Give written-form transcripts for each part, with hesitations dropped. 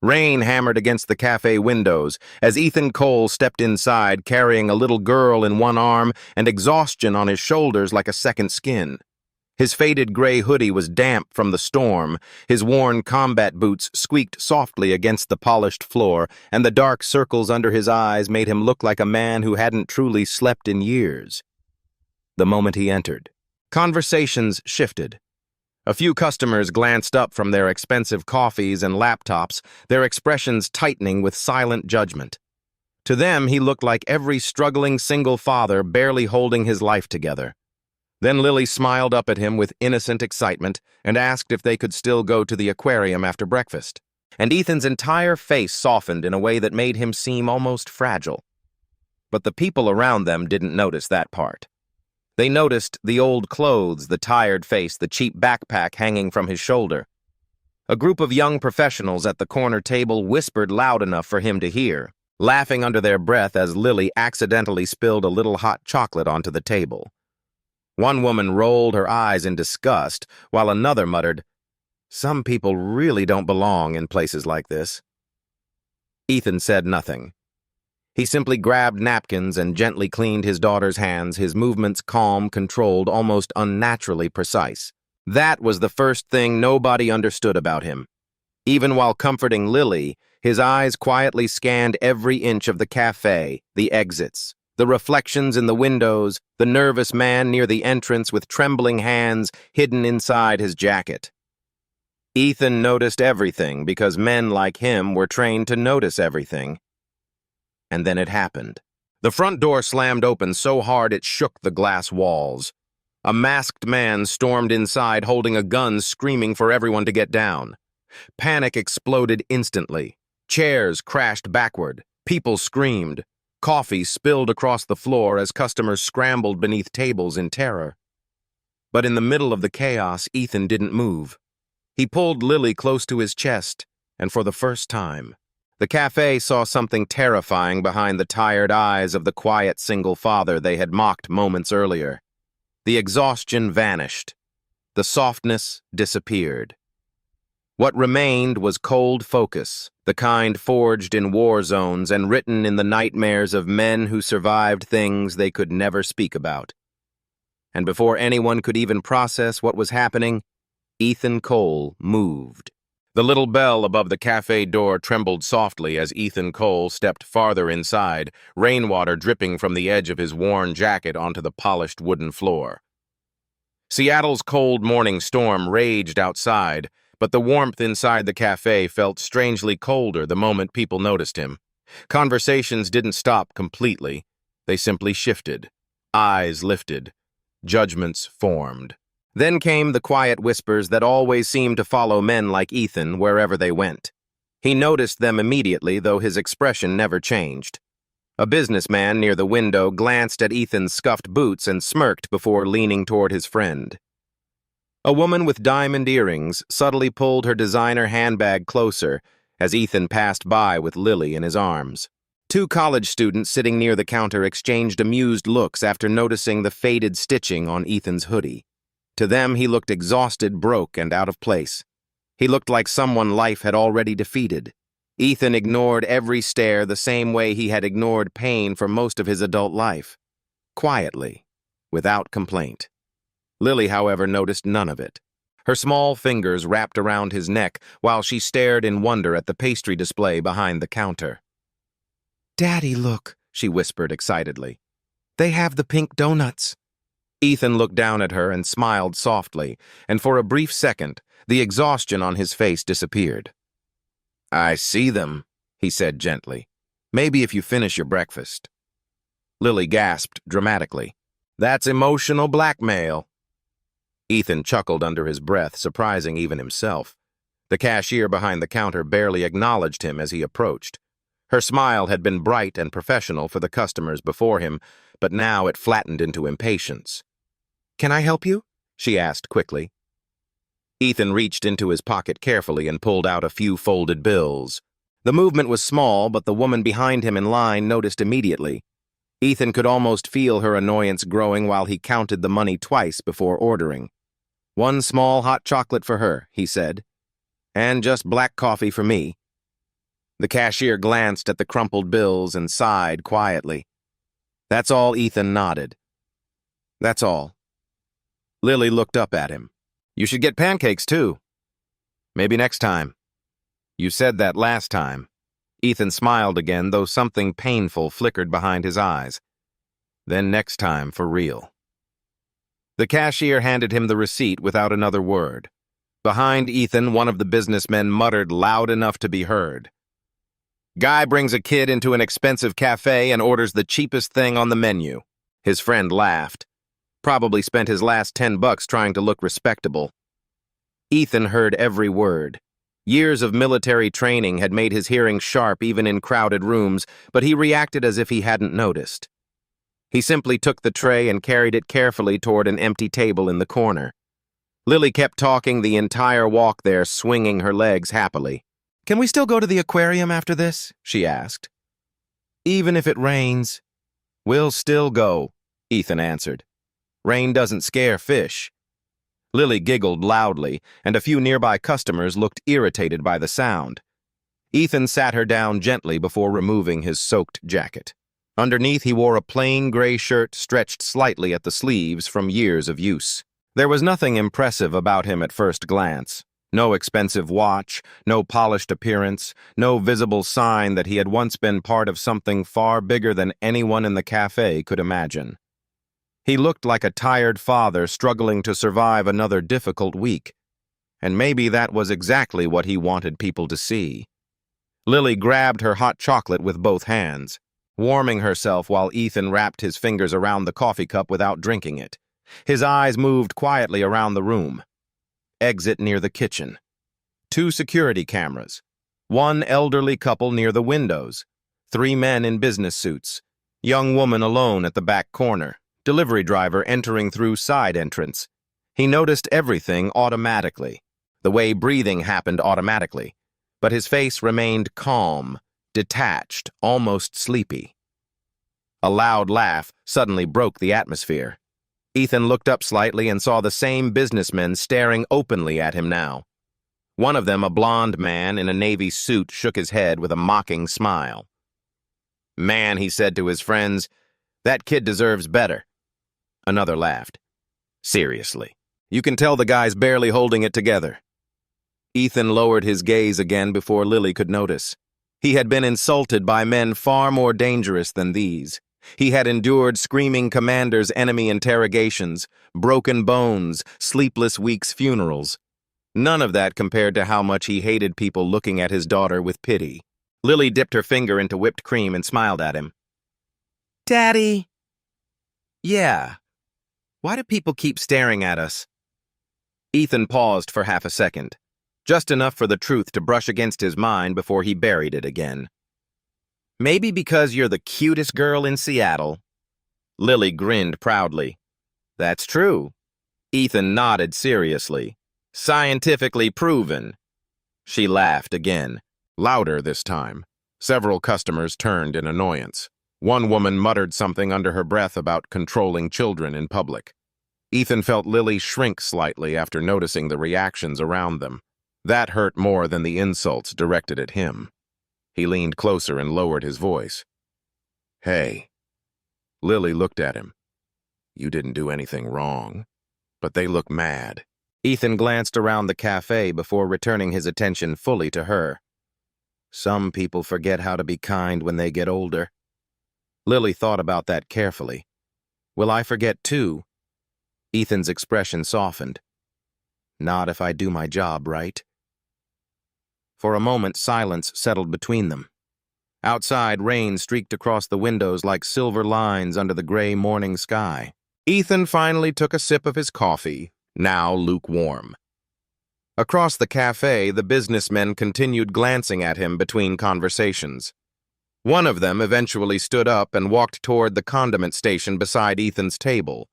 Rain hammered against the cafe windows as Ethan Cole stepped inside carrying a little girl in one arm and exhaustion on his shoulders like a second skin. His faded gray hoodie was damp from the storm, his worn combat boots squeaked softly against the polished floor, and the dark circles under his eyes made him look like a man who hadn't truly slept in years. The moment he entered, conversations shifted. A few customers glanced up from their expensive coffees and laptops, their expressions tightening with silent judgment. To them, he looked like every struggling single father barely holding his life together. Then Lily smiled up at him with innocent excitement and asked if they could still go to the aquarium after breakfast. And Ethan's entire face softened in a way that made him seem almost fragile. But the people around them didn't notice that part. They noticed the old clothes, the tired face, the cheap backpack hanging from his shoulder. A group of young professionals at the corner table whispered loud enough for him to hear, laughing under their breath as Lily accidentally spilled a little hot chocolate onto the table. One woman rolled her eyes in disgust, while another muttered, "Some people really don't belong in places like this." Ethan said nothing. He simply grabbed napkins and gently cleaned his daughter's hands, his movements calm, controlled, almost unnaturally precise. That was the first thing nobody understood about him. Even while comforting Lily, his eyes quietly scanned every inch of the cafe, the exits, the reflections in the windows, the nervous man near the entrance with trembling hands hidden inside his jacket. Ethan noticed everything because men like him were trained to notice everything. And then it happened. The front door slammed open so hard it shook the glass walls. A masked man stormed inside holding a gun, screaming for everyone to get down. Panic exploded instantly. Chairs crashed backward. People screamed. Coffee spilled across the floor as customers scrambled beneath tables in terror. But in the middle of the chaos, Ethan didn't move. He pulled Lily close to his chest, and for the first time, the cafe saw something terrifying behind the tired eyes of the quiet single father they had mocked moments earlier. The exhaustion vanished. The softness disappeared. What remained was cold focus, the kind forged in war zones and written in the nightmares of men who survived things they could never speak about. And before anyone could even process what was happening, Ethan Cole moved. The little bell above the cafe door trembled softly as Ethan Cole stepped farther inside, rainwater dripping from the edge of his worn jacket onto the polished wooden floor. Seattle's cold morning storm raged outside, but the warmth inside the cafe felt strangely colder the moment people noticed him. Conversations didn't stop completely. They simply shifted. Eyes lifted. Judgments formed. Then came the quiet whispers that always seemed to follow men like Ethan wherever they went. He noticed them immediately, though his expression never changed. A businessman near the window glanced at Ethan's scuffed boots and smirked before leaning toward his friend. A woman with diamond earrings subtly pulled her designer handbag closer as Ethan passed by with Lily in his arms. Two college students sitting near the counter exchanged amused looks after noticing the faded stitching on Ethan's hoodie. To them, he looked exhausted, broke, and out of place. He looked like someone life had already defeated. Ethan ignored every stare the same way he had ignored pain for most of his adult life. Quietly, without complaint. Lily, however, noticed none of it. Her small fingers wrapped around his neck while she stared in wonder at the pastry display behind the counter. "Daddy, look," she whispered excitedly. "They have the pink donuts." Ethan looked down at her and smiled softly, and for a brief second, the exhaustion on his face disappeared. "I see them," he said gently. "Maybe if you finish your breakfast." Lily gasped dramatically. "That's emotional blackmail." Ethan chuckled under his breath, surprising even himself. The cashier behind the counter barely acknowledged him as he approached. Her smile had been bright and professional for the customers before him, but now it flattened into impatience. "Can I help you?" she asked quickly. Ethan reached into his pocket carefully and pulled out a few folded bills. The movement was small, but the woman behind him in line noticed immediately. Ethan could almost feel her annoyance growing while he counted the money twice before ordering. "One small hot chocolate for her," he said. "And just black coffee for me." The cashier glanced at the crumpled bills and sighed quietly. That's all. Ethan nodded. That's all. Lily looked up at him. You should get pancakes, too. Maybe next time. You said that last time. Ethan smiled again, though something painful flickered behind his eyes. Then next time, for real. The cashier handed him the receipt without another word. Behind Ethan, one of the businessmen muttered loud enough to be heard. Guy brings a kid into an expensive cafe and orders the cheapest thing on the menu. His friend laughed. Probably spent his last $10 trying to look respectable. Ethan heard every word. Years of military training had made his hearing sharp even in crowded rooms, but he reacted as if he hadn't noticed. He simply took the tray and carried it carefully toward an empty table in the corner. Lily kept talking the entire walk there, swinging her legs happily. Can we still go to the aquarium after this? She asked. Even if it rains. We'll still go, Ethan answered. Rain doesn't scare fish. Lily giggled loudly, and a few nearby customers looked irritated by the sound. Ethan sat her down gently before removing his soaked jacket. Underneath, he wore a plain gray shirt stretched slightly at the sleeves from years of use. There was nothing impressive about him at first glance. No expensive watch, no polished appearance, no visible sign that he had once been part of something far bigger than anyone in the cafe could imagine. He looked like a tired father struggling to survive another difficult week, and maybe that was exactly what he wanted people to see. Lily grabbed her hot chocolate with both hands, warming herself while Ethan wrapped his fingers around the coffee cup without drinking it. His eyes moved quietly around the room. Exit near the kitchen. 2 security cameras. 1 elderly couple near the windows. 3 men in business suits. Young woman alone at the back corner. Delivery driver entering through side entrance. He noticed everything automatically. The way breathing happened automatically. But his face remained calm, detached, almost sleepy. A loud laugh suddenly broke the atmosphere. Ethan looked up slightly and saw the same businessmen staring openly at him now. One of them, a blond man in a navy suit, shook his head with a mocking smile. Man, he said to his friends, that kid deserves better. Another laughed. Seriously, you can tell the guy's barely holding it together. Ethan lowered his gaze again before Lily could notice. He had been insulted by men far more dangerous than these. He had endured screaming commanders' enemy interrogations, broken bones, sleepless weeks' funerals. None of that compared to how much he hated people looking at his daughter with pity. Lily dipped her finger into whipped cream and smiled at him. Daddy? Yeah. Why do people keep staring at us? Ethan paused for half a second, just enough for the truth to brush against his mind before he buried it again. Maybe because you're the cutest girl in Seattle. Lily grinned proudly. That's true. Ethan nodded seriously. Scientifically proven. She laughed again, louder this time. Several customers turned in annoyance. One woman muttered something under her breath about controlling children in public. Ethan felt Lily shrink slightly after noticing the reactions around them. That hurt more than the insults directed at him. He leaned closer and lowered his voice. Hey. Lily looked at him. You didn't do anything wrong. But they look mad. Ethan glanced around the cafe before returning his attention fully to her. Some people forget how to be kind when they get older. Lily thought about that carefully. Will I forget too? Ethan's expression softened. Not if I do my job right. For a moment, silence settled between them. Outside, rain streaked across the windows like silver lines under the gray morning sky. Ethan finally took a sip of his coffee, now lukewarm. Across the cafe, the businessmen continued glancing at him between conversations. One of them eventually stood up and walked toward the condiment station beside Ethan's table.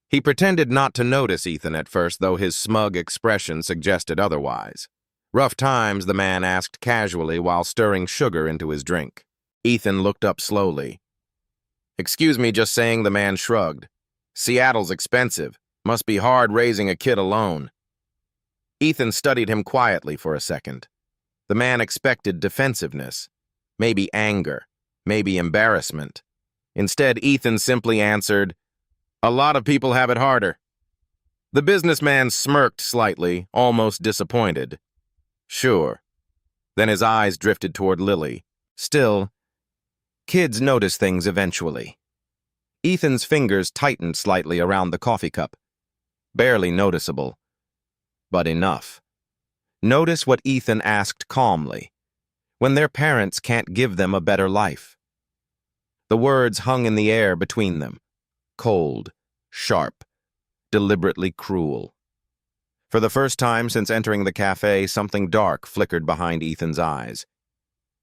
He pretended not to notice Ethan at first, though his smug expression suggested otherwise. Rough times, the man asked casually while stirring sugar into his drink. Ethan looked up slowly. Excuse me just saying, the man shrugged. Seattle's expensive. Must be hard raising a kid alone. Ethan studied him quietly for a second. The man expected defensiveness, maybe anger, maybe embarrassment. Instead, Ethan simply answered, "A lot of people have it harder." The businessman smirked slightly, almost disappointed. "Sure." Then his eyes drifted toward Lily. Still, kids notice things eventually. Ethan's fingers tightened slightly around the coffee cup. Barely noticeable, but enough. Notice what Ethan asked calmly. When their parents can't give them a better life. The words hung in the air between them. Cold, sharp, deliberately cruel. For the first time since entering the cafe, something dark flickered behind Ethan's eyes.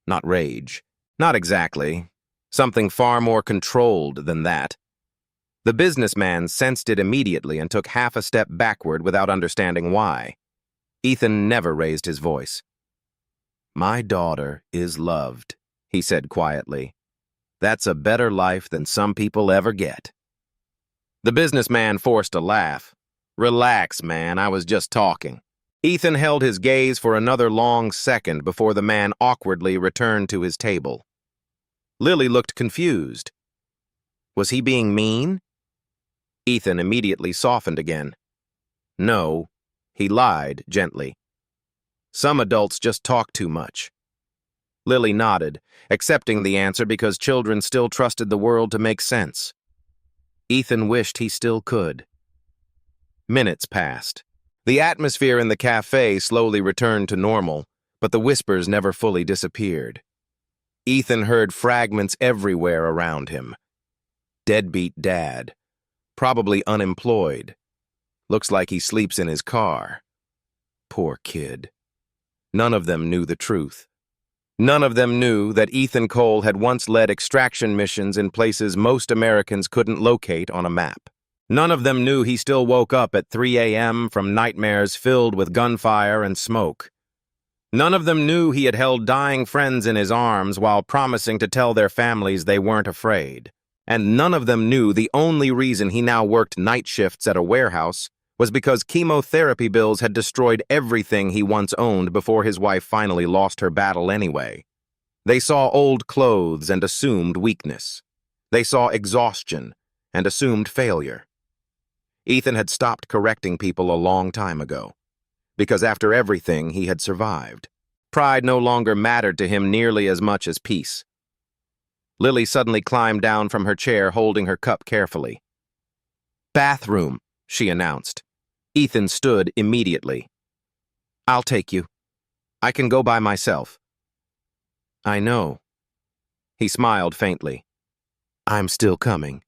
Not rage. Not exactly. Something far more controlled than that. The businessman sensed it immediately and took half a step backward without understanding why. Ethan never raised his voice. "My daughter is loved," he said quietly. "That's a better life than some people ever get." The businessman forced a laugh. "Relax, man, I was just talking." Ethan held his gaze for another long second before the man awkwardly returned to his table. Lily looked confused. Was he being mean? Ethan immediately softened again. No, he lied gently. Some adults just talk too much. Lily nodded, accepting the answer because children still trusted the world to make sense. Ethan wished he still could. Minutes passed. The atmosphere in the cafe slowly returned to normal, but the whispers never fully disappeared. Ethan heard fragments everywhere around him. Deadbeat dad. Probably unemployed. Looks like he sleeps in his car. Poor kid. None of them knew the truth. None of them knew that Ethan Cole had once led extraction missions in places most Americans couldn't locate on a map. None of them knew he still woke up at 3 a.m. from nightmares filled with gunfire and smoke. None of them knew he had held dying friends in his arms while promising to tell their families they weren't afraid. And none of them knew the only reason he now worked night shifts at a warehouse was because chemotherapy bills had destroyed everything he once owned before his wife finally lost her battle anyway. They saw old clothes and assumed weakness. They saw exhaustion and assumed failure. Ethan had stopped correcting people a long time ago, because after everything he had survived. Pride no longer mattered to him nearly as much as peace. Lily suddenly climbed down from her chair, holding her cup carefully. "Bathroom," she announced. Ethan stood immediately. "I'll take you. I can go by myself." "I know." He smiled faintly. "I'm still coming."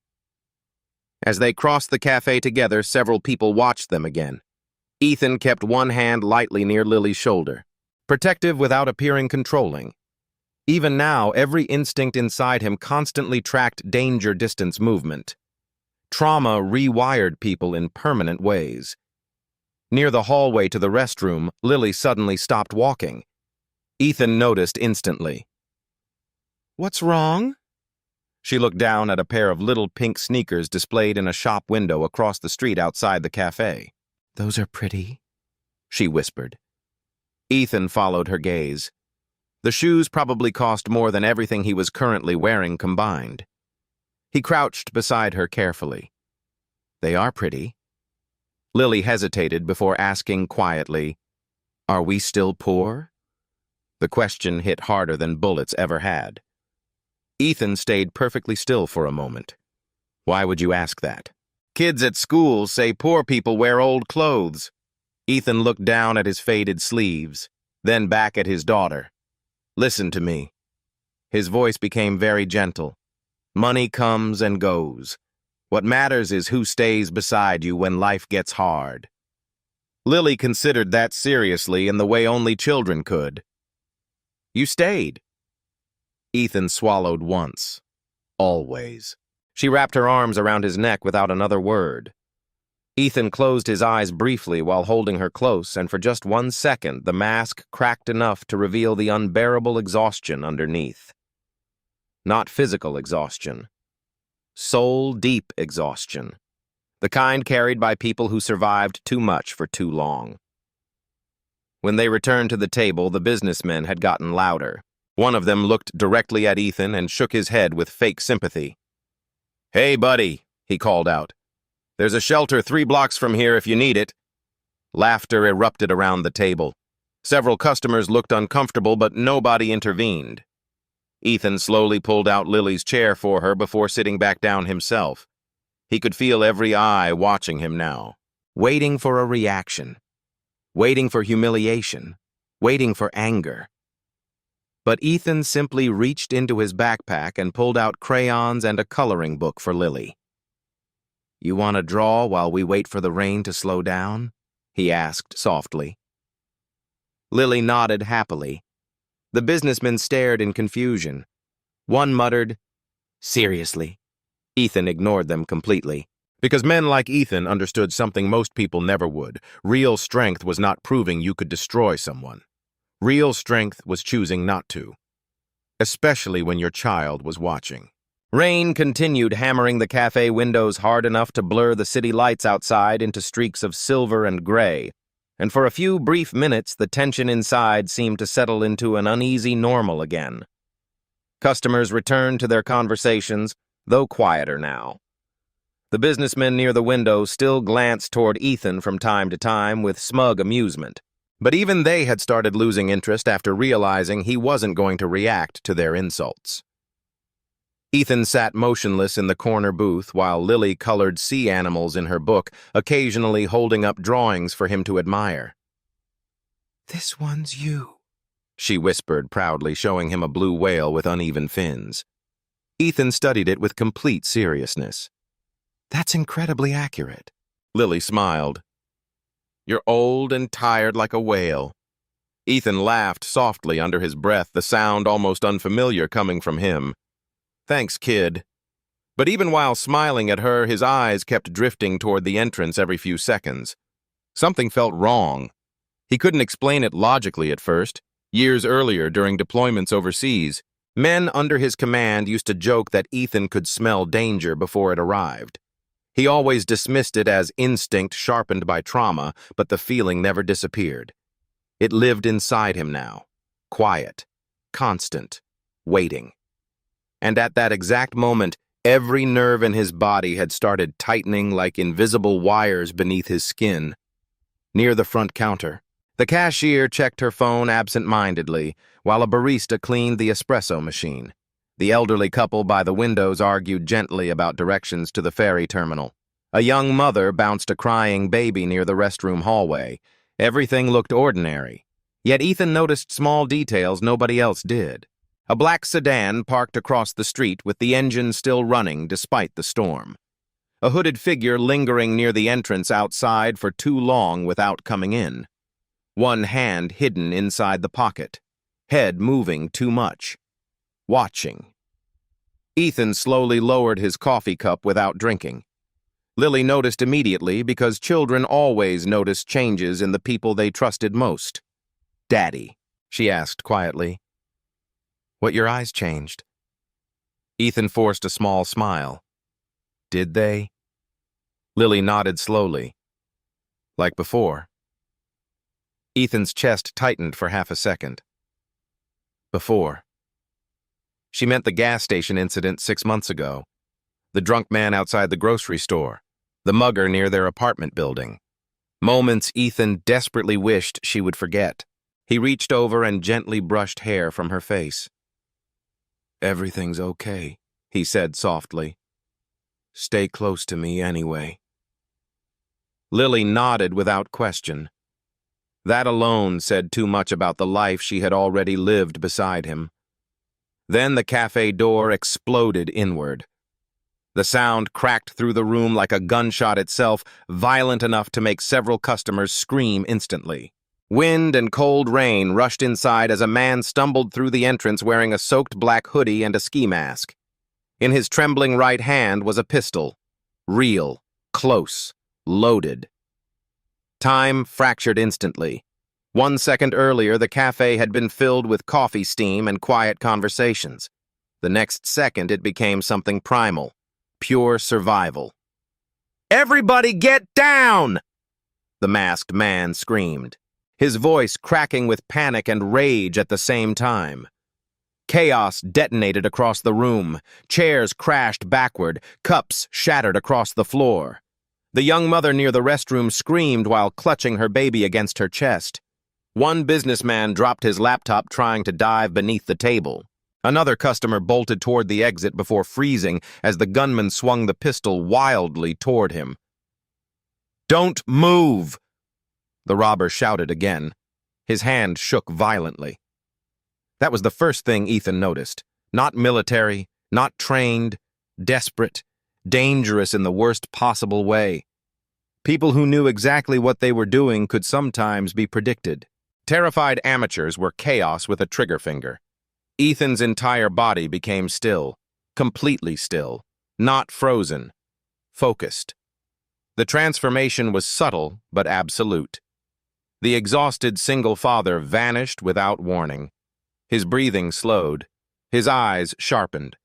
As they crossed the cafe together, several people watched them again. Ethan kept one hand lightly near Lily's shoulder, protective without appearing controlling. Even now, every instinct inside him constantly tracked danger-distance movement. Trauma rewired people in permanent ways. Near the hallway to the restroom, Lily suddenly stopped walking. Ethan noticed instantly. "What's wrong?" She looked down at a pair of little pink sneakers displayed in a shop window across the street outside the cafe. "Those are pretty," she whispered. Ethan followed her gaze. The shoes probably cost more than everything he was currently wearing combined. He crouched beside her carefully. "They are pretty." Lily hesitated before asking quietly, "Are we still poor?" The question hit harder than bullets ever had. Ethan stayed perfectly still for a moment. "Why would you ask that?" "Kids at school say poor people wear old clothes." Ethan looked down at his faded sleeves, then back at his daughter. "Listen to me." His voice became very gentle. "Money comes and goes. What matters is who stays beside you when life gets hard." Lily considered that seriously in the way only children could. "You stayed." Ethan swallowed once. Always. She wrapped her arms around his neck without another word. Ethan closed his eyes briefly while holding her close, and for just 1 second the mask cracked enough to reveal the unbearable exhaustion underneath. Not physical exhaustion. Soul-deep exhaustion. The kind carried by people who survived too much for too long. When they returned to the table, the businessmen had gotten louder. One of them looked directly at Ethan and shook his head with fake sympathy. "Hey, buddy," he called out. "There's a shelter 3 blocks from here if you need it." Laughter erupted around the table. Several customers looked uncomfortable, but nobody intervened. Ethan slowly pulled out Lily's chair for her before sitting back down himself. He could feel every eye watching him now, waiting for a reaction, waiting for humiliation, waiting for anger. But Ethan simply reached into his backpack and pulled out crayons and a coloring book for Lily. "You want to draw while we wait for the rain to slow down?" he asked softly. Lily nodded happily. The businessmen stared in confusion. One muttered, "Seriously?" Ethan ignored them completely. Because men like Ethan understood something most people never would. Real strength was not proving you could destroy someone. Real strength was choosing not to. Especially when your child was watching. Rain continued hammering the cafe windows hard enough to blur the city lights outside into streaks of silver and gray, and for a few brief minutes the tension inside seemed to settle into an uneasy normal again. Customers returned to their conversations, though quieter now. The businessmen near the window still glanced toward Ethan from time to time with smug amusement, but even they had started losing interest after realizing he wasn't going to react to their insults. Ethan sat motionless in the corner booth while Lily colored sea animals in her book, occasionally holding up drawings for him to admire. "This one's you," she whispered proudly, showing him a blue whale with uneven fins. Ethan studied it with complete seriousness. "That's incredibly accurate." Lily smiled. "You're old and tired like a whale." Ethan laughed softly under his breath, the sound almost unfamiliar coming from him. "Thanks, kid." But even while smiling at her, his eyes kept drifting toward the entrance every few seconds. Something felt wrong. He couldn't explain it logically at first. Years earlier, during deployments overseas, men under his command used to joke that Ethan could smell danger before it arrived. He always dismissed it as instinct sharpened by trauma, but the feeling never disappeared. It lived inside him now, quiet, constant, waiting. And at that exact moment, every nerve in his body had started tightening like invisible wires beneath his skin. Near the front counter, the cashier checked her phone absent-mindedly, while a barista cleaned the espresso machine. The elderly couple by the windows argued gently about directions to the ferry terminal. A young mother bounced a crying baby near the restroom hallway. Everything looked ordinary. Yet Ethan noticed small details nobody else did. A black sedan parked across the street with the engine still running despite the storm. A hooded figure lingering near the entrance outside for too long without coming in. One hand hidden inside the pocket. Head moving too much. Watching. Ethan slowly lowered his coffee cup without drinking. Lily noticed immediately because children always notice changes in the people they trusted most. "Daddy," she asked quietly. "What, your eyes changed?" Ethan forced a small smile. "Did they?" Lily nodded slowly. "Like before." Ethan's chest tightened for half a second. "Before." She meant the gas station incident 6 months ago. The drunk man outside the grocery store. The mugger near their apartment building. Moments Ethan desperately wished she would forget. He reached over and gently brushed hair from her face. "Everything's okay," he said softly. "Stay close to me anyway." Lily nodded without question. That alone said too much about the life she had already lived beside him. Then the cafe door exploded inward. The sound cracked through the room like a gunshot itself, violent enough to make several customers scream instantly. Wind and cold rain rushed inside as a man stumbled through the entrance wearing a soaked black hoodie and a ski mask. In his trembling right hand was a pistol. Real, close, loaded. Time fractured instantly. 1 second earlier, the cafe had been filled with coffee steam and quiet conversations. The next second, it became something primal, pure survival. "Everybody get down!" the masked man screamed. his voice cracking with panic and rage at the same time. Chaos detonated across the room. Chairs crashed backward, cups shattered across the floor. The young mother near the restroom screamed while clutching her baby against her chest. One businessman dropped his laptop trying to dive beneath the table. Another customer bolted toward the exit before freezing as the gunman swung the pistol wildly toward him. "Don't move!" the robber shouted again. His hand shook violently. That was the first thing Ethan noticed. Not military, not trained, desperate, dangerous in the worst possible way. People who knew exactly what they were doing could sometimes be predicted. Terrified amateurs were chaos with a trigger finger. Ethan's entire body became still, completely still, not frozen, focused. The transformation was subtle but absolute. The exhausted single father vanished without warning. His breathing slowed, his eyes sharpened.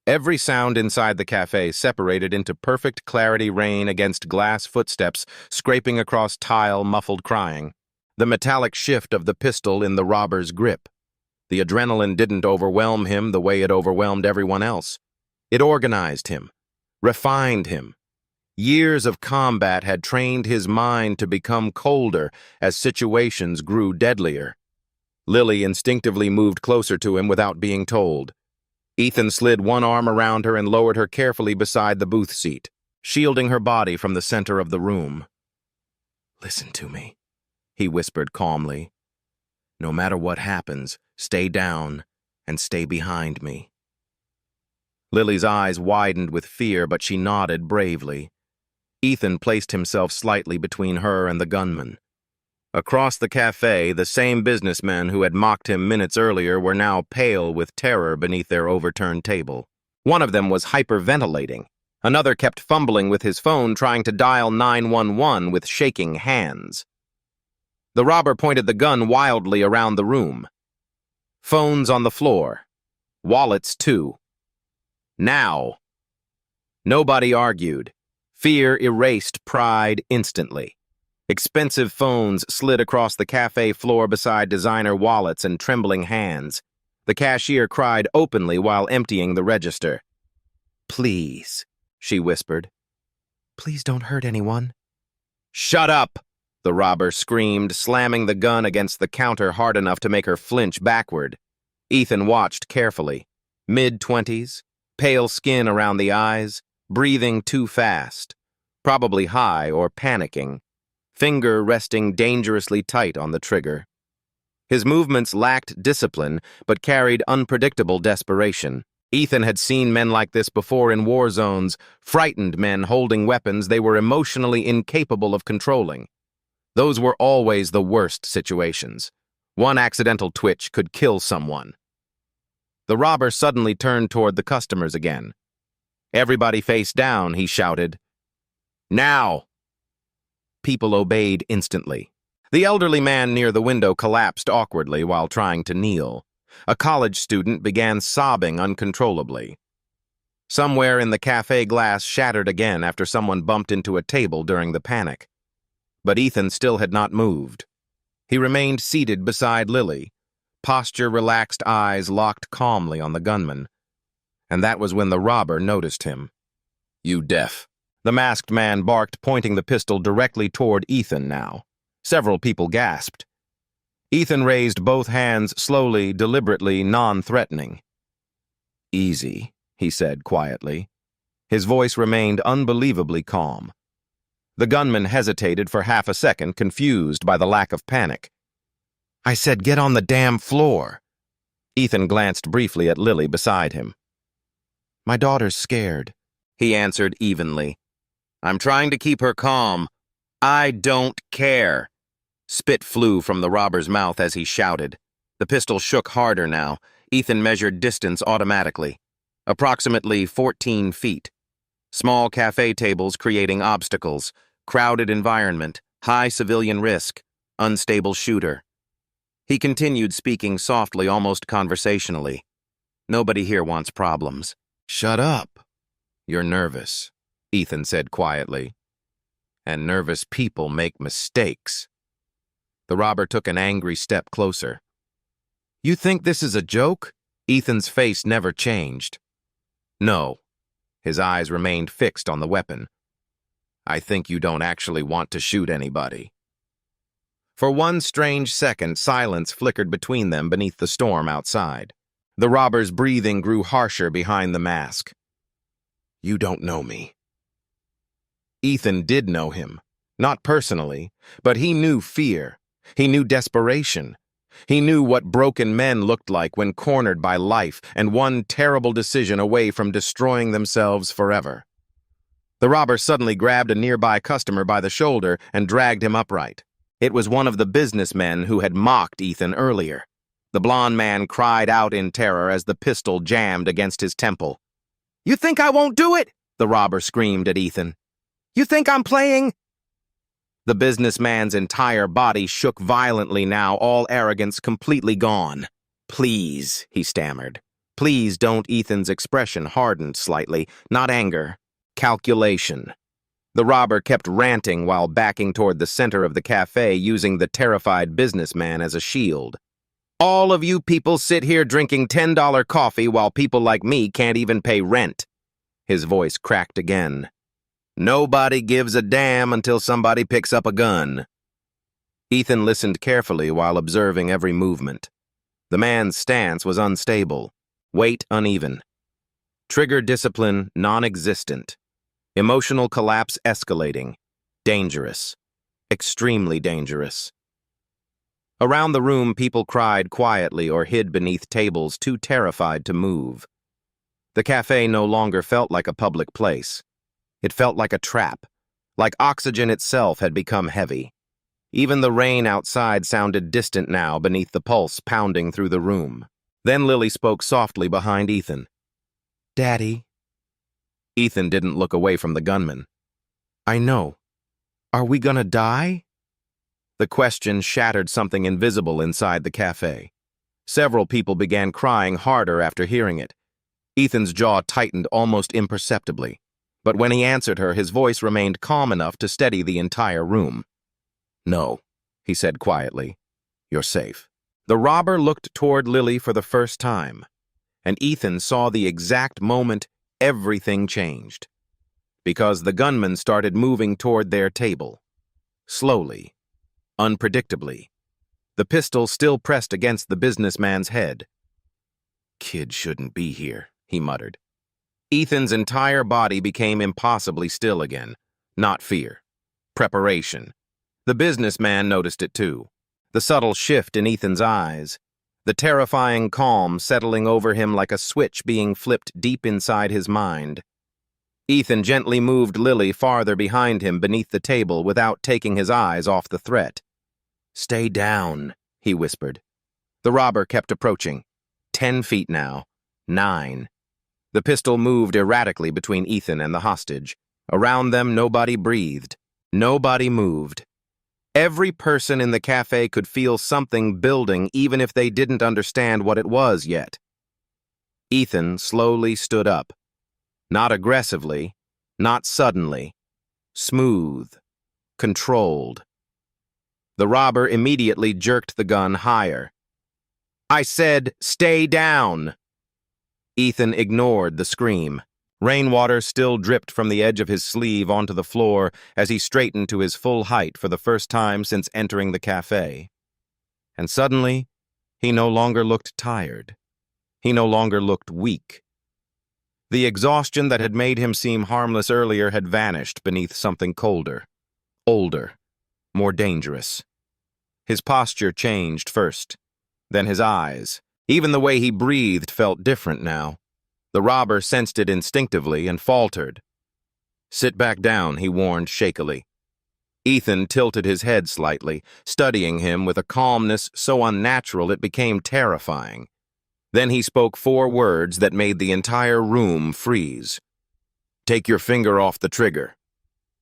Every sound inside the cafe separated into perfect clarity rain against glass footsteps scraping across tile, muffled crying. The metallic shift of the pistol in the robber's grip. The adrenaline didn't overwhelm him the way it overwhelmed everyone else. It organized him, refined him. Years of combat had trained his mind to become colder as situations grew deadlier. Lily instinctively moved closer to him without being told. Ethan slid one arm around her and lowered her carefully beside the booth seat, shielding her body from the center of the room. "Listen to me," he whispered calmly. "No matter what happens, stay down and stay behind me." Lily's eyes widened with fear, but she nodded bravely. Ethan placed himself slightly between her and the gunman. Across the cafe, the same businessmen who had mocked him minutes earlier were now pale with terror beneath their overturned table. One of them was hyperventilating. Another kept fumbling with his phone, trying to dial 911 with shaking hands. The robber pointed the gun wildly around the room. Phones on the floor. Wallets, too. Now. Nobody argued. Fear erased pride instantly. Expensive phones slid across the cafe floor beside designer wallets and trembling hands. The cashier cried openly while emptying the register. "Please," she whispered. "Please don't hurt anyone." "Shut up!" the robber screamed, slamming the gun against the counter hard enough to make her flinch backward. Ethan watched carefully. Mid-20s, pale skin around the eyes, breathing too fast, probably high or panicking, finger resting dangerously tight on the trigger. His movements lacked discipline, but carried unpredictable desperation. Ethan had seen men like this before in war zones, frightened men holding weapons they were emotionally incapable of controlling. Those were always the worst situations. One accidental twitch could kill someone. The robber suddenly turned toward the customers again. "Everybody face down," he shouted. "Now!" People obeyed instantly. The elderly man near the window collapsed awkwardly while trying to kneel. A college student began sobbing uncontrollably. Somewhere in the cafe glass shattered again after someone bumped into a table during the panic. But Ethan still had not moved. He remained seated beside Lily, posture relaxed, eyes locked calmly on the gunman. And that was when the robber noticed him. "You deaf," the masked man barked, pointing the pistol directly toward Ethan now. Several people gasped. Ethan raised both hands slowly, deliberately, non-threatening. "Easy," he said quietly. His voice remained unbelievably calm. The gunman hesitated for half a second, confused by the lack of panic. "I said get on the damn floor." Ethan glanced briefly at Lily beside him. "My daughter's scared," he answered evenly. "I'm trying to keep her calm. I don't care." Spit flew from the robber's mouth as he shouted. The pistol shook harder now. Ethan measured distance automatically. Approximately 14 feet. Small cafe tables creating obstacles. Crowded environment. High civilian risk. Unstable shooter. He continued speaking softly, almost conversationally. "Nobody here wants problems." "Shut up. You're nervous," Ethan said quietly. "And nervous people make mistakes." The robber took an angry step closer. You think this is a joke? Ethan's face never changed. No. His eyes remained fixed on the weapon. I think you don't actually want to shoot anybody. For one strange second, silence flickered between them beneath the storm outside. The robber's breathing grew harsher behind the mask. You don't know me. Ethan did know him. Not personally, but he knew fear. He knew desperation. He knew what broken men looked like when cornered by life and one terrible decision away from destroying themselves forever. The robber suddenly grabbed a nearby customer by the shoulder and dragged him upright. It was one of the businessmen who had mocked Ethan earlier. The blond man cried out in terror as the pistol jammed against his temple. You think I won't do it? The robber screamed at Ethan. You think I'm playing? The businessman's entire body shook violently now, all arrogance completely gone. Please, he stammered. Please don't. Ethan's expression hardened slightly, not anger. Calculation. The robber kept ranting while backing toward the center of the cafe, using the terrified businessman as a shield. All of you people sit here drinking $10 coffee while people like me can't even pay rent. His voice cracked again. Nobody gives a damn until somebody picks up a gun. Ethan listened carefully while observing every movement. The man's stance was unstable, weight uneven. Trigger discipline non-existent. Emotional collapse escalating. Dangerous. Extremely dangerous. Around the room, people cried quietly or hid beneath tables, too terrified to move. The cafe no longer felt like a public place. It felt like a trap, like oxygen itself had become heavy. Even the rain outside sounded distant now beneath the pulse pounding through the room. Then Lily spoke softly behind Ethan. Daddy. Ethan didn't look away from the gunman. I know. Are we gonna die? The question shattered something invisible inside the cafe. Several people began crying harder after hearing it. Ethan's jaw tightened almost imperceptibly. But when he answered her, his voice remained calm enough to steady the entire room. No, he said quietly. You're safe. The robber looked toward Lily for the first time, and Ethan saw the exact moment everything changed. Because the gunman started moving toward their table. Slowly, unpredictably. The pistol still pressed against the businessman's head. Kid shouldn't be here, he muttered. Ethan's entire body became impossibly still again. Not fear. Preparation. The businessman noticed it too. The subtle shift in Ethan's eyes. The terrifying calm settling over him like a switch being flipped deep inside his mind. Ethan gently moved Lily farther behind him beneath the table without taking his eyes off the threat. Stay down, he whispered. The robber kept approaching. 10 feet now. 9. The pistol moved erratically between Ethan and the hostage. Around them, nobody breathed. Nobody moved. Every person in the cafe could feel something building even if they didn't understand what it was yet. Ethan slowly stood up. Not aggressively, not suddenly. Smooth. Controlled. The robber immediately jerked the gun higher. I said, stay down! Ethan ignored the scream. Rainwater still dripped from the edge of his sleeve onto the floor as he straightened to his full height for the first time since entering the cafe. And suddenly, he no longer looked tired. He no longer looked weak. The exhaustion that had made him seem harmless earlier had vanished beneath something colder, older, more dangerous. His posture changed first, then his eyes. Even the way he breathed felt different now. The robber sensed it instinctively and faltered. Sit back down, he warned shakily. Ethan tilted his head slightly, studying him with a calmness so unnatural it became terrifying. Then he spoke 4 words that made the entire room freeze. Take your finger off the trigger.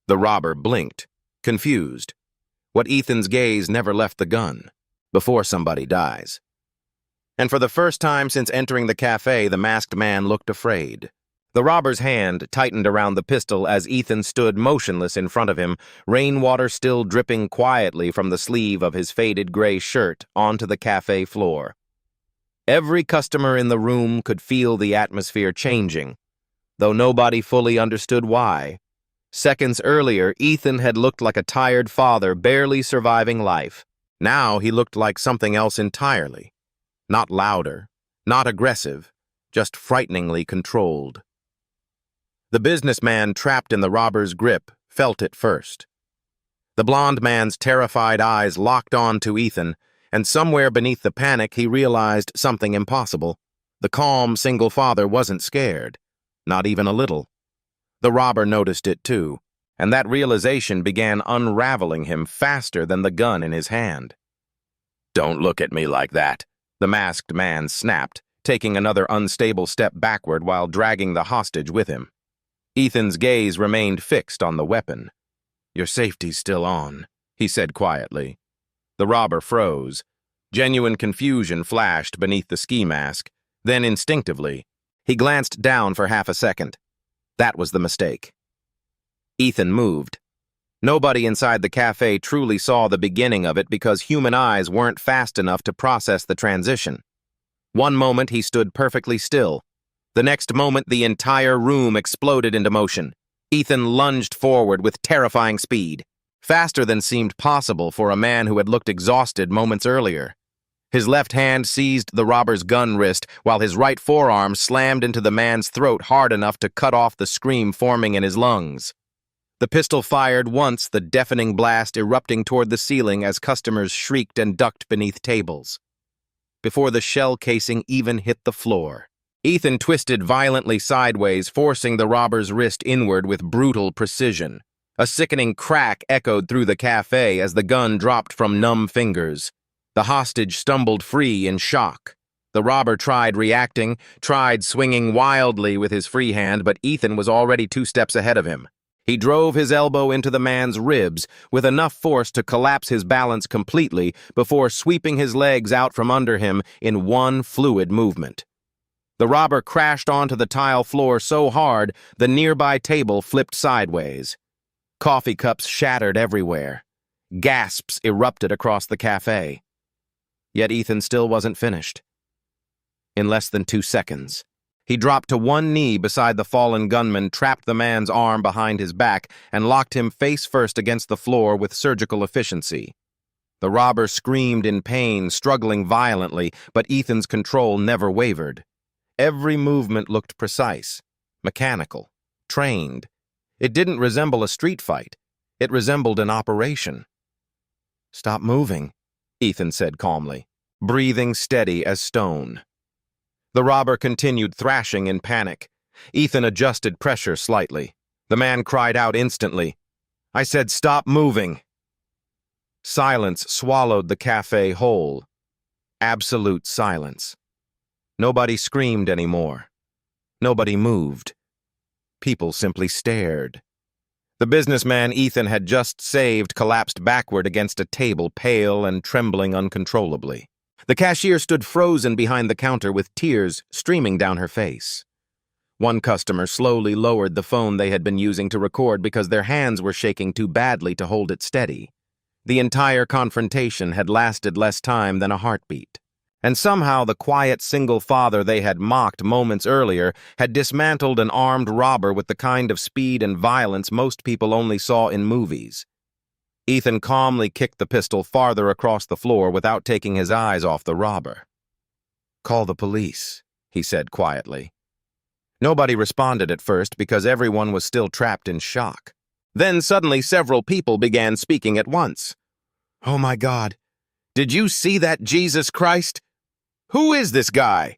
The robber blinked, confused. What Ethan's gaze never left the gun. Before somebody dies. And for the first time since entering the cafe, the masked man looked afraid. The robber's hand tightened around the pistol as Ethan stood motionless in front of him, rainwater still dripping quietly from the sleeve of his faded gray shirt onto the cafe floor. Every customer in the room could feel the atmosphere changing, though nobody fully understood why. Seconds earlier, Ethan had looked like a tired father barely surviving life. Now he looked like something else entirely. Not louder, not aggressive, just frighteningly controlled. The businessman trapped in the robber's grip felt it first. The blond man's terrified eyes locked on to Ethan, and somewhere beneath the panic he realized something impossible. The calm single father wasn't scared, not even a little. The robber noticed it too, and that realization began unraveling him faster than the gun in his hand. "Don't look at me like that," the masked man snapped, taking another unstable step backward while dragging the hostage with him. Ethan's gaze remained fixed on the weapon. "Your safety's still on," he said quietly. The robber froze. Genuine confusion flashed beneath the ski mask. Then instinctively, he glanced down for half a second. That was the mistake. Ethan moved. Nobody inside the cafe truly saw the beginning of it because human eyes weren't fast enough to process the transition. One moment he stood perfectly still. The next moment the entire room exploded into motion. Ethan lunged forward with terrifying speed, faster than seemed possible for a man who had looked exhausted moments earlier. His left hand seized the robber's gun wrist, while his right forearm slammed into the man's throat hard enough to cut off the scream forming in his lungs. The pistol fired once, the deafening blast erupting toward the ceiling as customers shrieked and ducked beneath tables. Before the shell casing even hit the floor, Ethan twisted violently sideways, forcing the robber's wrist inward with brutal precision. A sickening crack echoed through the cafe as the gun dropped from numb fingers. The hostage stumbled free in shock. The robber tried reacting, tried swinging wildly with his free hand, but Ethan was already 2 steps ahead of him. He drove his elbow into the man's ribs with enough force to collapse his balance completely before sweeping his legs out from under him in one fluid movement. The robber crashed onto the tile floor so hard the nearby table flipped sideways. Coffee cups shattered everywhere. Gasps erupted across the cafe. Yet Ethan still wasn't finished. In less than 2 seconds, he dropped to one knee beside the fallen gunman, trapped the man's arm behind his back, and locked him face first against the floor with surgical efficiency. The robber screamed in pain, struggling violently, but Ethan's control never wavered. Every movement looked precise, mechanical, trained. It didn't resemble a street fight. It resembled an operation. "Stop moving," Ethan said calmly, breathing steady as stone. The robber continued thrashing in panic. Ethan adjusted pressure slightly. The man cried out instantly, "I said stop moving!" Silence swallowed the cafe whole. Absolute silence. Nobody screamed anymore. Nobody moved. People simply stared. The businessman Ethan had just saved collapsed backward against a table, pale and trembling uncontrollably. The cashier stood frozen behind the counter with tears streaming down her face. One customer slowly lowered the phone they had been using to record because their hands were shaking too badly to hold it steady. The entire confrontation had lasted less time than a heartbeat. And somehow the quiet single father they had mocked moments earlier had dismantled an armed robber with the kind of speed and violence most people only saw in movies. Ethan calmly kicked the pistol farther across the floor without taking his eyes off the robber. "Call the police," he said quietly. Nobody responded at first because everyone was still trapped in shock. Then suddenly several people began speaking at once. "Oh my God, did you see that, Jesus Christ? Who is this guy?"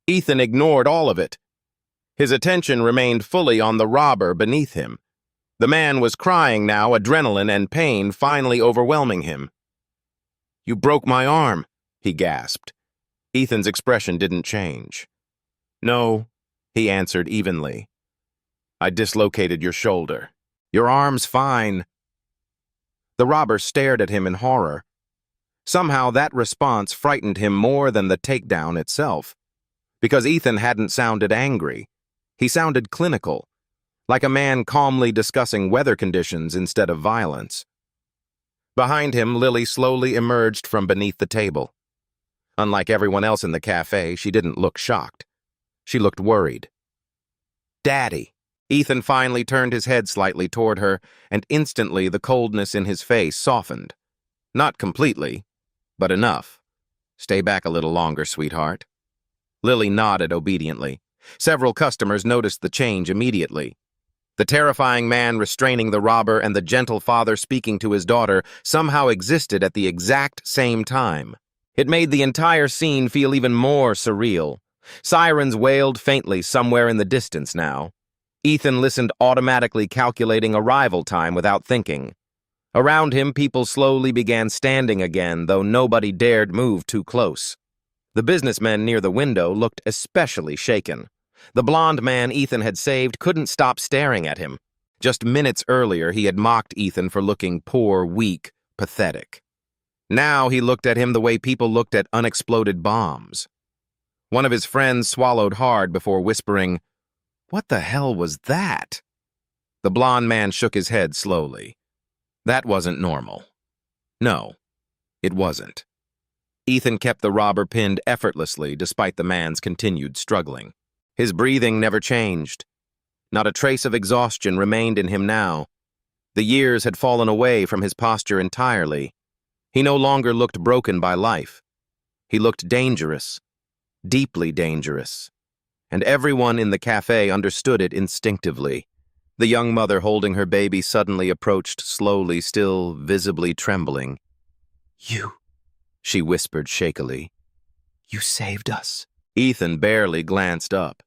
Ethan ignored all of it. His attention remained fully on the robber beneath him. The man was crying now, adrenaline and pain finally overwhelming him. "You broke my arm," he gasped. Ethan's expression didn't change. "No," he answered evenly. "I dislocated your shoulder. Your arm's fine." The robber stared at him in horror. Somehow that response frightened him more than the takedown itself, because Ethan hadn't sounded angry. He sounded clinical, like a man calmly discussing weather conditions instead of violence. Behind him, Lily slowly emerged from beneath the table. Unlike everyone else in the cafe, she didn't look shocked. She looked worried. "Daddy." Ethan finally turned his head slightly toward her, and instantly the coldness in his face softened. Not completely, but enough. "Stay back a little longer, sweetheart." Lily nodded obediently. Several customers noticed the change immediately. The terrifying man restraining the robber and the gentle father speaking to his daughter somehow existed at the exact same time. It made the entire scene feel even more surreal. Sirens wailed faintly somewhere in the distance now. Ethan listened, automatically calculating arrival time without thinking. Around him, people slowly began standing again, though nobody dared move too close. The businessmen near the window looked especially shaken. The blonde man Ethan had saved couldn't stop staring at him. Just minutes earlier, he had mocked Ethan for looking poor, weak, pathetic. Now he looked at him the way people looked at unexploded bombs. One of his friends swallowed hard before whispering, "What the hell was that?" The blonde man shook his head slowly. That wasn't normal. No, it wasn't. Ethan kept the robber pinned effortlessly despite the man's continued struggling. His breathing never changed. Not a trace of exhaustion remained in him now. The years had fallen away from his posture entirely. He no longer looked broken by life. He looked dangerous, deeply dangerous. And everyone in the cafe understood it instinctively. The young mother holding her baby suddenly approached slowly, still visibly trembling. "You," she whispered shakily. "You saved us." Ethan barely glanced up.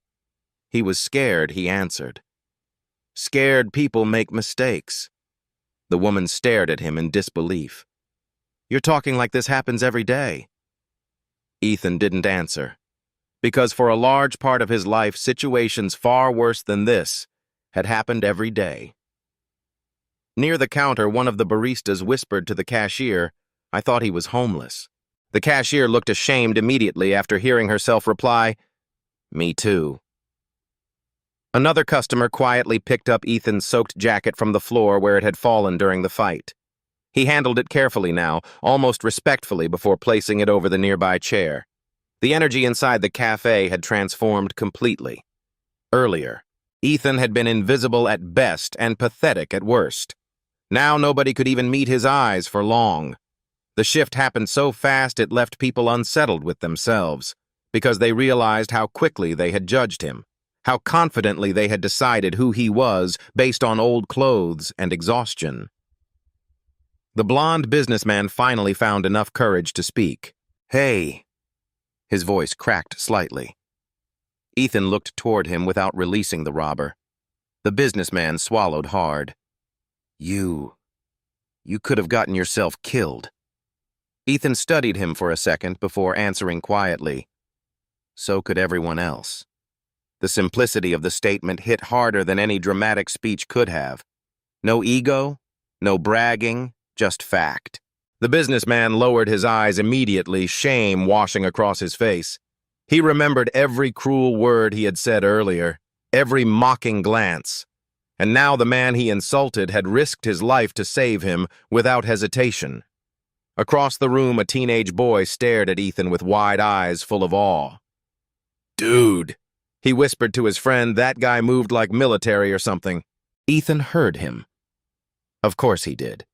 He was scared, he answered. "Scared people make mistakes." The woman stared at him in disbelief. "You're talking like this happens every day." Ethan didn't answer, because for a large part of his life, situations far worse than this had happened every day. Near the counter, one of the baristas whispered to the cashier, "I thought he was homeless." The cashier looked ashamed immediately after hearing herself reply, "Me too." Another customer quietly picked up Ethan's soaked jacket from the floor where it had fallen during the fight. He handled it carefully now, almost respectfully, before placing it over the nearby chair. The energy inside the cafe had transformed completely. Earlier, Ethan had been invisible at best and pathetic at worst. Now nobody could even meet his eyes for long. The shift happened so fast it left people unsettled with themselves, because they realized how quickly they had judged him, how confidently they had decided who he was based on old clothes and exhaustion. The blonde businessman finally found enough courage to speak. "Hey." His voice cracked slightly. Ethan looked toward him without releasing the robber. The businessman swallowed hard. You could have gotten yourself killed." Ethan studied him for a second before answering quietly, "So could everyone else." The simplicity of the statement hit harder than any dramatic speech could have. No ego, no bragging, just fact. The businessman lowered his eyes immediately, shame washing across his face. He remembered every cruel word he had said earlier, every mocking glance. And now the man he insulted had risked his life to save him without hesitation. Across the room, a teenage boy stared at Ethan with wide eyes full of awe. "Dude," he whispered to his friend, "that guy moved like military or something." Ethan heard him. Of course he did.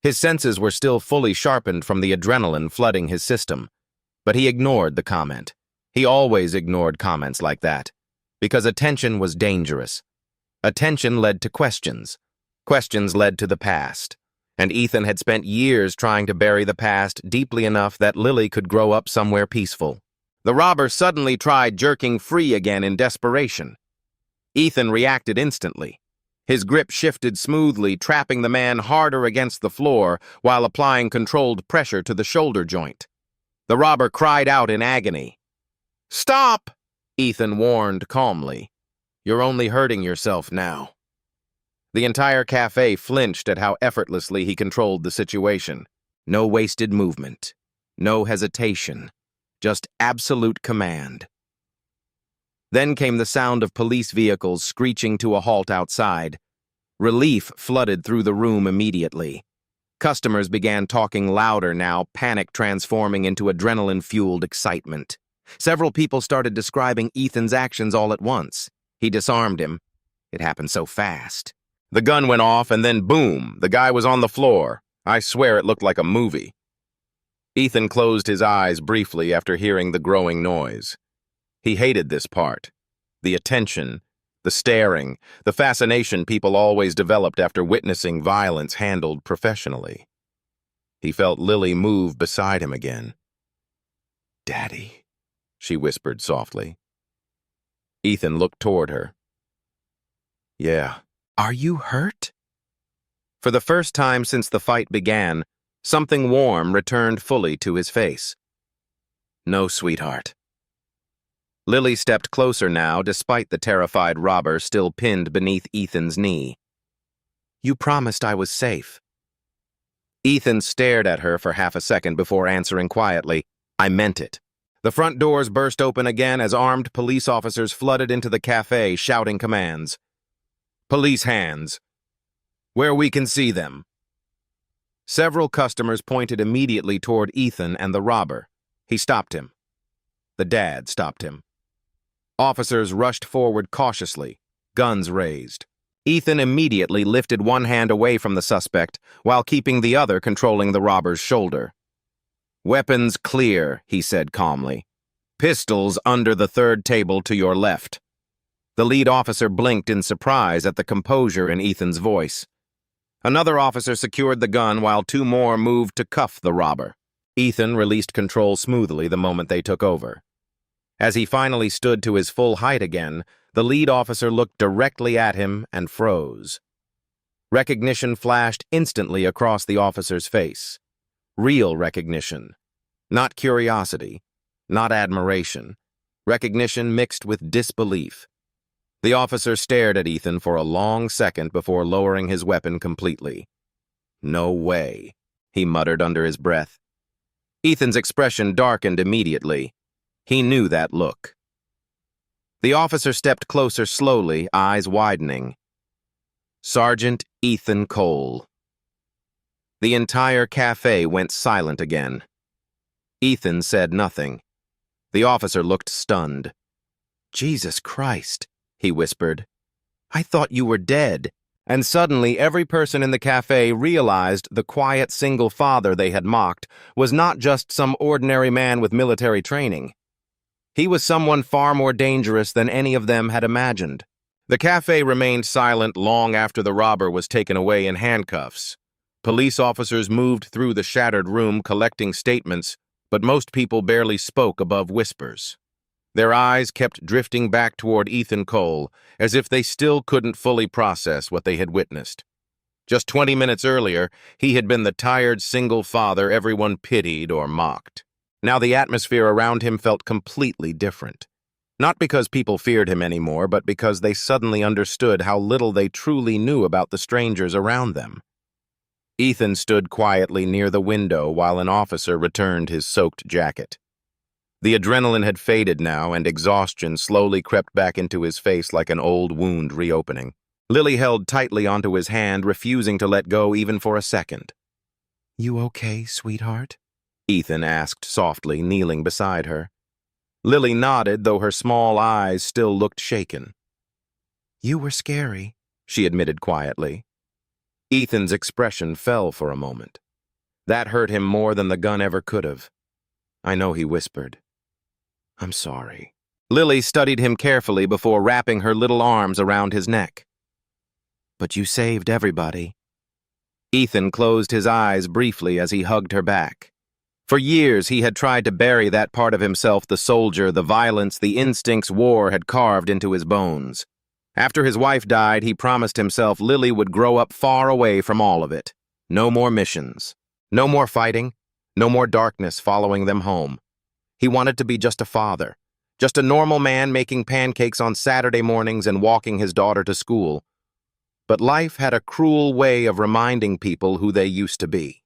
His senses were still fully sharpened from the adrenaline flooding his system. But he ignored the comment. He always ignored comments like that, because attention was dangerous. Attention led to questions. Questions led to the past. And Ethan had spent years trying to bury the past deeply enough that Lily could grow up somewhere peaceful. The robber suddenly tried jerking free again in desperation. Ethan reacted instantly. His grip shifted smoothly, trapping the man harder against the floor while applying controlled pressure to the shoulder joint. The robber cried out in agony. "Stop!" Ethan warned calmly. "You're only hurting yourself now." The entire cafe flinched at how effortlessly he controlled the situation. No wasted movement. No hesitation. Just absolute command. Then came the sound of police vehicles screeching to a halt outside. Relief flooded through the room immediately. Customers began talking louder now, panic transforming into adrenaline-fueled excitement. Several people started describing Ethan's actions all at once. He disarmed him. It happened so fast. The gun went off, and then boom, the guy was on the floor. I swear it looked like a movie. Ethan closed his eyes briefly after hearing the growing noise. He hated this part. The attention, the staring, the fascination people always developed after witnessing violence handled professionally. He felt Lily move beside him again. "Daddy," she whispered softly. Ethan looked toward her. "Yeah." "Are you hurt?" For the first time since the fight began, something warm returned fully to his face. "No, sweetheart." Lily stepped closer now, despite the terrified robber still pinned beneath Ethan's knee. "You promised I was safe." Ethan stared at her for half a second before answering quietly, "I meant it." The front doors burst open again as armed police officers flooded into the cafe, shouting commands. "Police hands. Where we can see them." Several customers pointed immediately toward Ethan and the robber. He stopped him. The dad stopped him. Officers rushed forward cautiously, guns raised. Ethan immediately lifted one hand away from the suspect while keeping the other controlling the robber's shoulder. "Weapons clear," he said calmly. "Pistols under the third table to your left." The lead officer blinked in surprise at the composure in Ethan's voice. Another officer secured the gun while two more moved to cuff the robber. Ethan released control smoothly the moment they took over. As he finally stood to his full height again, the lead officer looked directly at him and froze. Recognition flashed instantly across the officer's face. Real recognition. Not curiosity, not admiration. Recognition mixed with disbelief. The officer stared at Ethan for a long second before lowering his weapon completely. "No way," he muttered under his breath. Ethan's expression darkened immediately. He knew that look. The officer stepped closer slowly, eyes widening. "Sergeant Ethan Cole." The entire cafe went silent again. Ethan said nothing. The officer looked stunned. "Jesus Christ," he whispered. "I thought you were dead." And suddenly every person in the cafe realized the quiet single father they had mocked was not just some ordinary man with military training. He was someone far more dangerous than any of them had imagined. The cafe remained silent long after the robber was taken away in handcuffs. Police officers moved through the shattered room collecting statements, but most people barely spoke above whispers. Their eyes kept drifting back toward Ethan Cole, as if they still couldn't fully process what they had witnessed. Just 20 minutes earlier, he had been the tired single father everyone pitied or mocked. Now the atmosphere around him felt completely different. Not because people feared him anymore, but because they suddenly understood how little they truly knew about the strangers around them. Ethan stood quietly near the window while an officer returned his soaked jacket. The adrenaline had faded now, and exhaustion slowly crept back into his face like an old wound reopening. Lily held tightly onto his hand, refusing to let go even for a second. "You okay, sweetheart?" Ethan asked softly, kneeling beside her. Lily nodded, though her small eyes still looked shaken. "You were scary," she admitted quietly. Ethan's expression fell for a moment. That hurt him more than the gun ever could have. "I know," he whispered. "I'm sorry." Lily studied him carefully before wrapping her little arms around his neck. "But you saved everybody." Ethan closed his eyes briefly as he hugged her back. For years, he had tried to bury that part of himself, the soldier, the violence, the instincts war had carved into his bones. After his wife died, he promised himself Lily would grow up far away from all of it. No more missions. No more fighting. No more darkness following them home. He wanted to be just a father. Just a normal man making pancakes on Saturday mornings and walking his daughter to school. But life had a cruel way of reminding people who they used to be.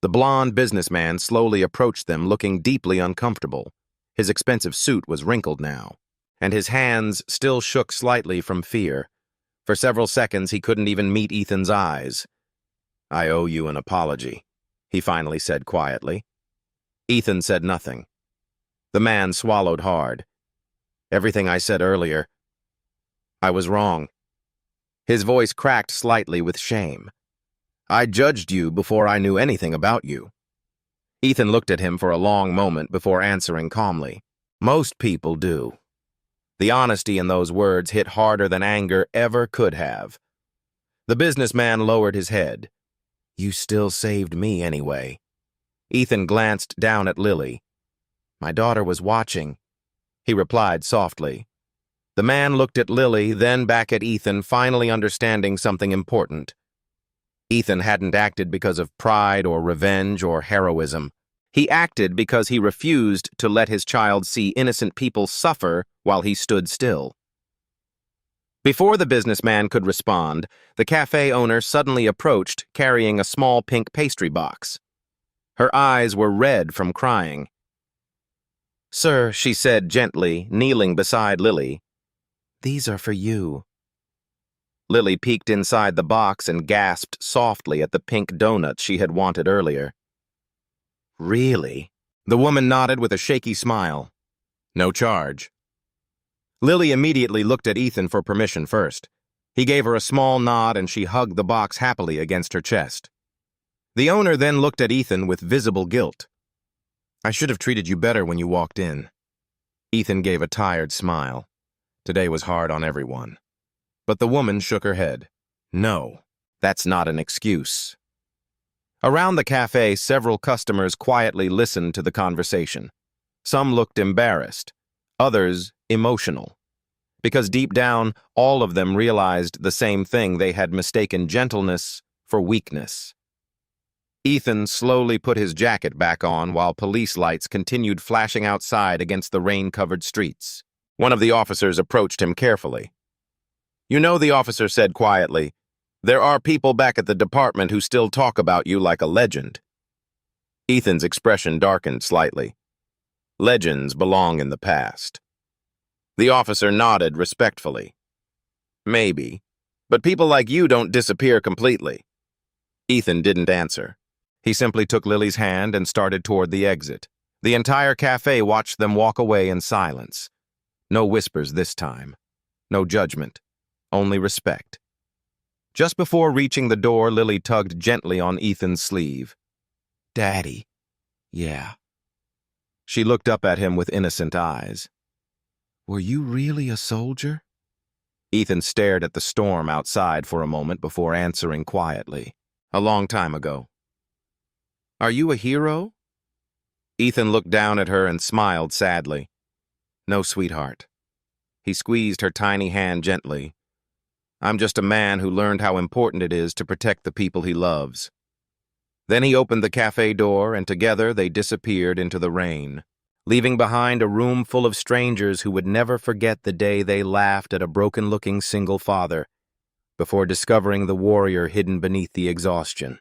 The blonde businessman slowly approached them, looking deeply uncomfortable. His expensive suit was wrinkled now, and his hands still shook slightly from fear. For several seconds, he couldn't even meet Ethan's eyes. "I owe you an apology," he finally said quietly. Ethan said nothing. The man swallowed hard. "Everything I said earlier, I was wrong." His voice cracked slightly with shame. "I judged you before I knew anything about you." Ethan looked at him for a long moment before answering calmly. "Most people do." The honesty in those words hit harder than anger ever could have. The businessman lowered his head. "You still saved me anyway." Ethan glanced down at Lily. "My daughter was watching," he replied softly. The man looked at Lily, then back at Ethan, finally understanding something important. Ethan hadn't acted because of pride or revenge or heroism. He acted because he refused to let his child see innocent people suffer while he stood still. Before the businessman could respond, the cafe owner suddenly approached, carrying a small pink pastry box. Her eyes were red from crying. "Sir," she said gently, kneeling beside Lily, "these are for you." Lily peeked inside the box and gasped softly at the pink donut she had wanted earlier. "Really?" The woman nodded with a shaky smile. "No charge." Lily immediately looked at Ethan for permission first. He gave her a small nod and she hugged the box happily against her chest. The owner then looked at Ethan with visible guilt. "I should have treated you better when you walked in." Ethan gave a tired smile. Today was hard on everyone. But the woman shook her head. "No, that's not an excuse." Around the cafe, several customers quietly listened to the conversation. Some looked embarrassed, others emotional. Because deep down, all of them realized the same thing: they had mistaken gentleness for weakness. Ethan slowly put his jacket back on while police lights continued flashing outside against the rain-covered streets. One of the officers approached him carefully. "You know," the officer said quietly, "there are people back at the department who still talk about you like a legend." Ethan's expression darkened slightly. Legends belong in the past. The officer nodded respectfully. "Maybe, but people like you don't disappear completely." Ethan didn't answer. He simply took Lily's hand and started toward the exit. The entire cafe watched them walk away in silence. No whispers this time. No judgment. Only respect. Just before reaching the door, Lily tugged gently on Ethan's sleeve. "Daddy." "Yeah." She looked up at him with innocent eyes. "Were you really a soldier?" Ethan stared at the storm outside for a moment before answering quietly. "A long time ago." "Are you a hero?" Ethan looked down at her and smiled sadly. "No, sweetheart." He squeezed her tiny hand gently. "I'm just a man who learned how important it is to protect the people he loves." Then he opened the cafe door, and together they disappeared into the rain, leaving behind a room full of strangers who would never forget the day they laughed at a broken-looking single father before discovering the warrior hidden beneath the exhaustion.